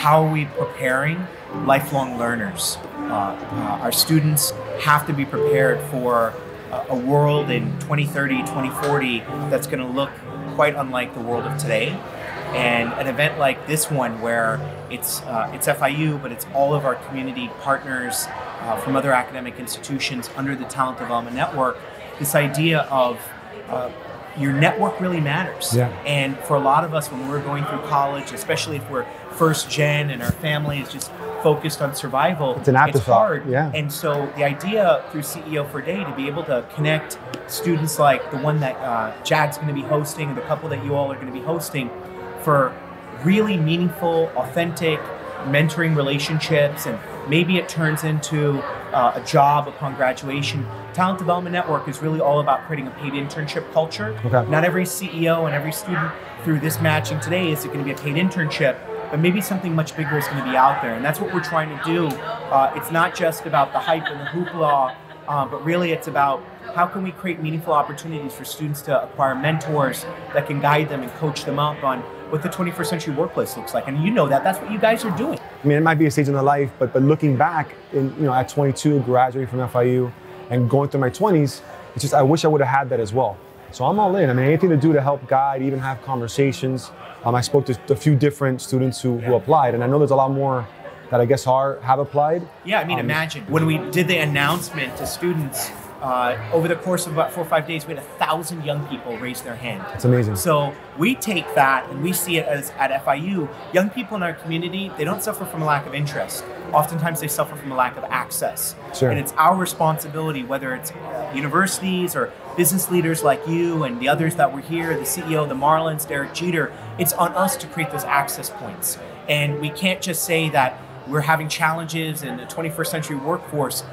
how are we preparing lifelong learners? Our students have to be prepared for a world in 2030, 2040 that's going to look quite unlike the world of today. And an event like this one, where it's FIU, but it's all of our community partners from other academic institutions under the Talent Development Network, this idea of your network really matters. Yeah. And for a lot of us, when we're going through college, especially if we're first gen and our family is just focused on survival, it's an afterthought. It's hard. Yeah. And so the idea through CEO for a Day to be able to connect students like the one that JAG's going to be hosting, and the couple that you all are going to be hosting, for really meaningful, authentic mentoring relationships, and maybe it turns into a job upon graduation. Talent Development Network is really all about creating a paid internship culture. Okay. Not every CEO and every student through this matching today is it going to be a paid internship, but maybe something much bigger is going to be out there. And that's what we're trying to do. It's not just about the hype and the hoopla, but really it's about how can we create meaningful opportunities for students to acquire mentors that can guide them and coach them up on what the 21st century workplace looks like. And you know that, that's what you guys are doing. I mean, it might be a stage in their life, but looking back, at 22, graduating from FIU and going through my 20s, it's just, I wish I would have had that as well. So I'm all in. I mean, anything to do to help guide, even have conversations. I spoke to a few different students who applied, and I know there's a lot more that I guess have applied. Yeah, I mean, imagine when we did the announcement to students, over the course of about 4 or 5 days, we had 1,000 young people raise their hand. It's amazing. So we take that and we see it as at FIU, young people in our community, they don't suffer from a lack of interest. Oftentimes they suffer from a lack of access. Sure. And it's our responsibility, whether it's universities or business leaders like you and the others that were here, the CEO of the Marlins, Derek Jeter, it's on us to create those access points. And we can't just say that we're having challenges in the 21st century workforce.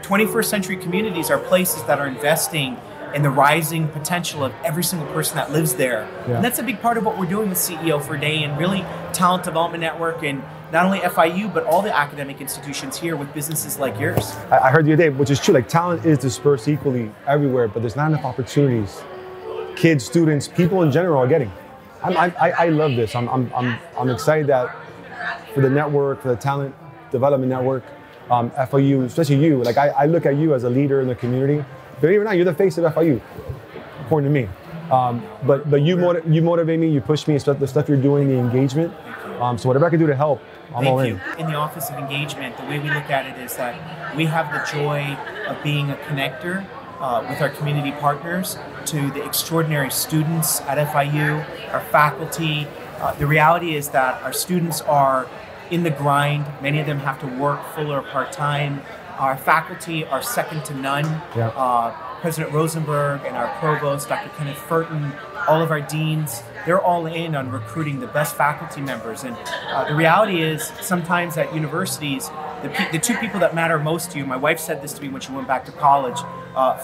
21st century communities are places that are investing in the rising potential of every single person that lives there. Yeah. And that's a big part of what we're doing with CEO for a Day and really Talent Development Network, and not only FIU, but all the academic institutions here with businesses like yours. I heard the other day, which is true, like talent is dispersed equally everywhere, but there's not enough opportunities kids, students, people in general are getting. I love this. I'm excited that for the network, for the Talent Development Network, FIU, especially you, like I look at you as a leader in the community. Believe it or not, you're the face of FIU, according to me. But you motivate me, you push me, the stuff you're doing, the engagement. So whatever I can do to help, I'm all in. In the Office of Engagement, the way we look at it is that we have the joy of being a connector with our community partners to the extraordinary students at FIU, our faculty. The reality is that our students are in the grind. Many of them have to work full or part-time. Our faculty are second to none. Yeah. President Rosenberg and our provost, Dr. Kenneth Furton, all of our deans, they're all in on recruiting the best faculty members. And the reality is sometimes at universities, the two people that matter most to you, my wife said this to me when she went back to college,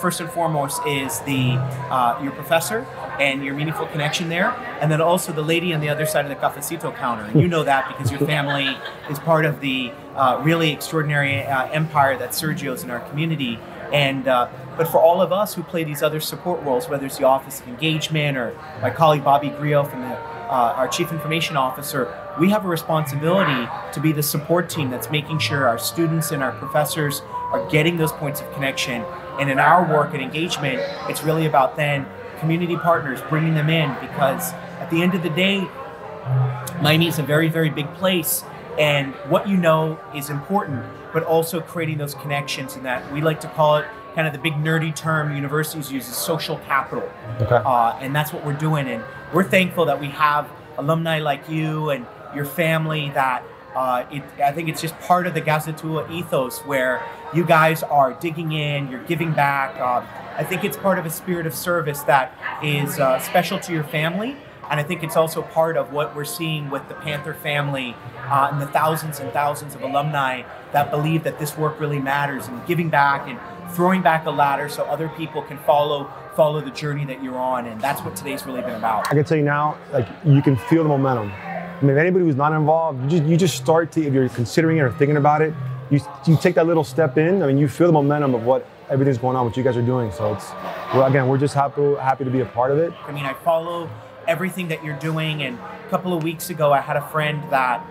first and foremost is your professor and your meaningful connection there, and then also the lady on the other side of the cafecito counter. And you know that because your family is part of the really extraordinary empire that Sergio's in our community. And but for all of us who play these other support roles, whether it's the Office of Engagement or my colleague Bobby Grillo from our Chief Information Officer, we have a responsibility to be the support team that's making sure our students and our professors are getting those points of connection. And in our work and engagement, it's really about then community partners, bringing them in, because at the end of the day, Miami is a very, very big place. And what you know is important, but also creating those connections, and that we like to call it kind of the big nerdy term universities use is social capital. Okay. And that's what we're doing. And we're thankful that we have alumni like you and your family that I think it's just part of the Gazitua ethos where you guys are digging in, you're giving back. I think it's part of a spirit of service that is special to your family. And I think it's also part of what we're seeing with the Panther family and the thousands and thousands of alumni that believe that this work really matters, and giving back and throwing back a ladder so other people can follow the journey that you're on. And that's what today's really been about. I can tell you now, like, you can feel the momentum. I mean, if anybody who's not involved, you just start to, if you're considering it or thinking about it, you take that little step in. I mean, you feel the momentum of what everything's going on, what you guys are doing. So we're just happy to be a part of it. I mean, I follow everything that you're doing, and a couple of weeks ago I had a friend that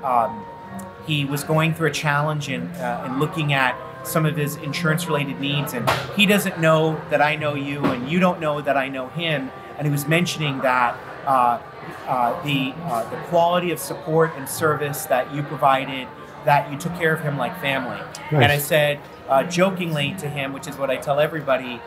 he was going through a challenge in looking at some of his insurance-related needs, and he doesn't know that I know you, and you don't know that I know him. And he was mentioning that the quality of support and service that you provided, that you took care of him like family. Nice. And I said jokingly to him, which is what I tell everybody,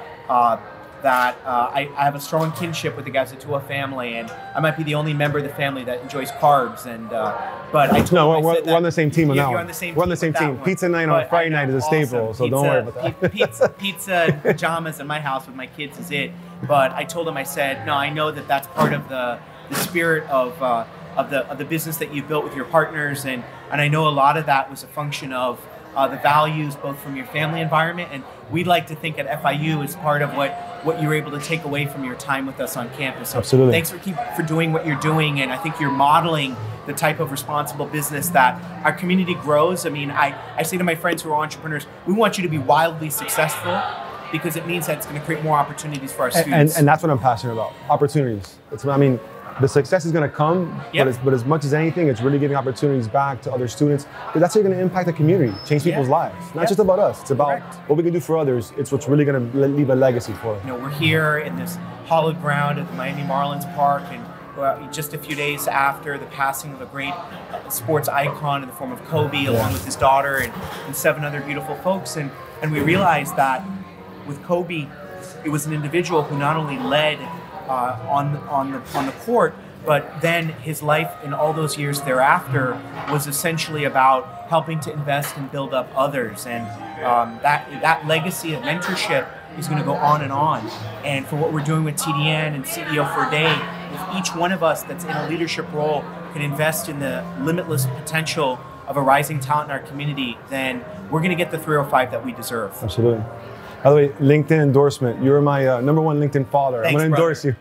that I have a strong kinship with the Gazitua family, and I might be the only member of the family that enjoys carbs. And but I told him, we're on the same team on that one. We're on the same team. One. Pizza night on Friday night is a staple, awesome. So don't worry about that. Pizza, pajamas in my house with my kids is it. But I told him, I said, no, I know that that's part of the spirit of the business that you built with your partners, and I know a lot of that was a function of the values both from your family environment, and we'd like to think at FIU is part of what you're able to take away from your time with us on campus. So absolutely. Thanks for doing what you're doing, and I think you're modeling the type of responsible business that our community grows. I mean, I say to my friends who are entrepreneurs, we want you to be wildly successful, because it means that it's going to create more opportunities for our students. And that's what I'm passionate about, opportunities. The success is going to come, yep. but as much as anything, it's really giving opportunities back to other students, because that's how you're going to impact the community, change people's lives. Not just about us, it's about what we can do for others. It's what's really going to leave a legacy for us. You know, we're here in this hallowed ground at the Miami Marlins Park, and just a few days after the passing of a great sports icon in the form of Kobe, along with his daughter and 7 other beautiful folks, and we realized that with Kobe, it was an individual who not only led on the court, but then his life in all those years thereafter was essentially about helping to invest and build up others, and that legacy of mentorship is going to go on and on. And for what we're doing with TDN and CEO for a Day, if each one of us that's in a leadership role can invest in the limitless potential of a rising talent in our community, then we're going to get the 305 that we deserve. Absolutely. By the way, LinkedIn endorsement. You're my #1 LinkedIn follower. Thanks, I'm going to endorse you.